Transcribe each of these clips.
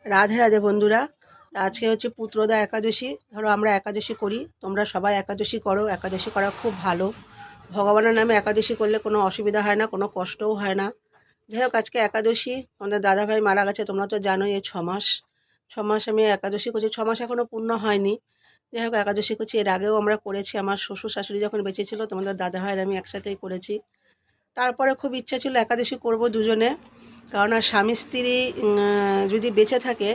রাধে রাধে বন্ধুরা। আজকে হচ্ছে পুত্রদা একাদশী। ধরো আমরা একাদশী করি, তোমরা সবাই একাদশী করো। একাদশী করা খুব ভালো। ভগবানের নামে একাদশী করলে কোনো অসুবিধা হয় না, কোনো কষ্টও হয় না। যাই হোক, আজকে একাদশী। আমাদের দাদাভাই মারা গেছে, তোমরা তো জানোই। এই 6 মাস 6 মাস আমি একাদশী করছি। 6 মাস এখনও পূর্ণ হয়নি। যাই হোক, একাদশী করছি। এর আগেও আমরা করেছি। আমার শ্বশুর শাশুড়ি যখন বেঁচে ছিল, তোমাদের দাদাভাইয়ের আমি একসাথেই করেছি। তারপরে খুব ইচ্ছা ছিল একাদশী করব দুজনে। কারণ আর স্বামী স্ত্রী যদি বেঁচে থাকে,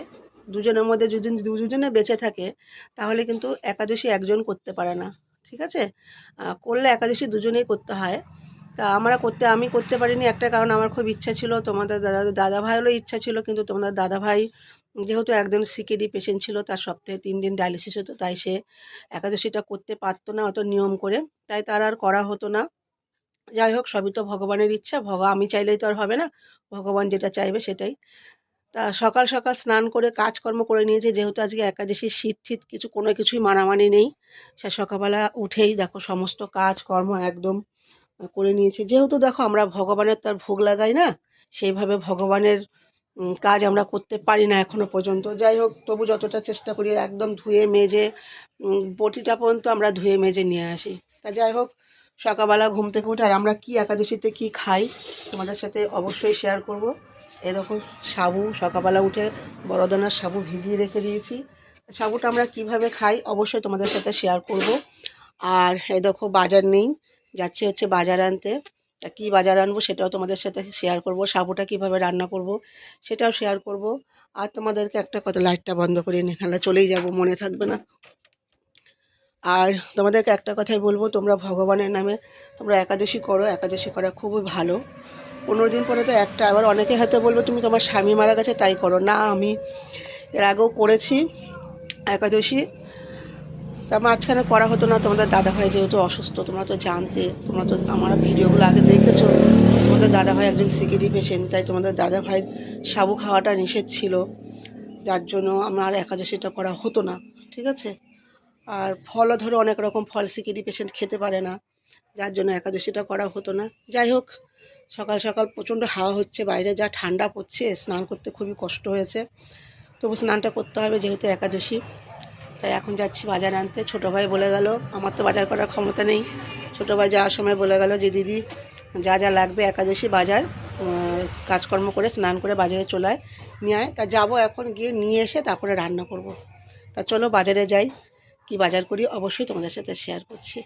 দুজনের মধ্যে যদি দুজনে বেঁচে থাকে, তাহলে কিন্তু একাদশী একজন করতে পারে না। ঠিক আছে? করলে একাদশী দুজনেই করতে হয়। তা আমি করতে পারিনি, একটা কারণ আমার খুব ইচ্ছা ছিল। তোমাদের দাদাভাইয়েরও ইচ্ছা ছিল, কিন্তু তোমাদের দাদাভাই যেহেতু একজন সিকেডি পেশেন্ট ছিল, তার সপ্তাহে 3 দিন ডায়ালিসিস হতো, তাই সে একাদশীটা করতে পারতো না অত নিয়ম করে। তাই তার আর করা হতো না। যাই হোক, সবই তো ভগবানের ইচ্ছা। আমি চাইলেই তো আর হবে না। ভগবান যেটা চাইবে সেটাই। তা সকাল সকাল স্নান করে কাজকর্ম করে নিয়েছি, যেহেতু আজকে একাদশীর শীত টিত কোনো কিছুই মানামানি নেই। সে সকালবেলা উঠেই দেখো সমস্ত কাজকর্ম একদম করে নিয়েছি। যেহেতু দেখো আমরা ভগবানের তো আর ভোগ লাগাই না, সেইভাবে ভগবানের কাজ আমরা করতে পারি না এখনো পর্যন্ত। যাই হোক, তবু যতটা চেষ্টা করি একদম ধুয়ে মেজে বটিটা পর্যন্ত আমরা ধুয়ে মেজে নিয়ে আসি। তা যাই হোক, সকালবেলা ঘুম থেকে উঠে আর আমরা কি একাদশীতে কি খাই তোমাদের সাথে অবশ্যই শেয়ার করব। এই দেখো, সাবু সকালবেলা উঠে বড়দানার সাবু ভিজিয়ে রেখে দিয়েছি। সাবুটা আমরা কিভাবে খাই অবশ্যই তোমাদের সাথে শেয়ার করব। আর এই দেখো, বাজার নেই, যাচ্ছি হচ্ছে বাজার আনতে। তা কী বাজার আনবো সেটাও তোমাদের সাথে শেয়ার করব। সাবুটা কিভাবে রান্না করব সেটাও শেয়ার করব। আর তোমাদেরকে একটা কথা, লাইটটা বন্ধ করে নিয়ে নাহলে চলেই যাব, মনে থাকবে না। আর তোমাদেরকে একটা কথাই বলবো, তোমরা ভগবানের নামে তোমরা একাদশী করো। একাদশী করা খুবই ভালো। 15 দিন পরে তো একটা, আবার অনেকে হয়তো বলবো তুমি তোমার স্বামী মারা গেছে তাই করো না। আমি এর আগেও করেছি একাদশী। তা মাঝখানে করা হতো না। তোমাদের দাদাভাই যেহেতু অসুস্থ, তোমরা তো জানতে, তোমরা তো আমার ভিডিওগুলো আগে দেখেছো। তোমাদের দাদাভাই একজন সিকিডি পেশেন্ট, তাই তোমাদের দাদাভাইয়ের সাবু খাওয়াটা নিষেধ ছিল, যার জন্য আমার একাদশীটা করা হতো না। ঠিক আছে? আর ফলও ধরো অনেক রকম ফল সিকিডি পেশেন্ট খেতে পারে না, যার জন্য একাদশীটা করা হতো না। যাই হোক, সকাল সকাল প্রচণ্ড হাওয়া হচ্ছে, বাইরে যা ঠান্ডা পড়ছে, স্নান করতে খুবই কষ্ট হয়েছে। তবু স্নানটা করতে হবে যেহেতু একাদশী। তাই এখন যাচ্ছি বাজার আনতে। ছোটো ভাই বলে গেল, আমার তো বাজার করার ক্ষমতা নেই। ছোটো ভাই যাওয়ার সময় বলে গেল যে দিদি যা যা লাগবে একাদশী বাজার কাজকর্ম করে স্নান করে বাজারে চলে নিয়ে আয়। তা যাবো এখন, গিয়ে নিয়ে এসে তারপরে রান্না করব। তা চলো বাজারে যাই, কি বাজার করি অবশ্যই তোমাদের সাথে শেয়ার করছি।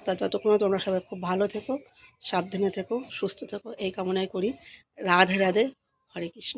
তা ততক্ষণে তোমরা সবাই খুব ভালো থেকো, সাবধানে থেকো, সুস্থ থেকো, এই কামনাই করি। রাধে রাধে, হরে কৃষ্ণ।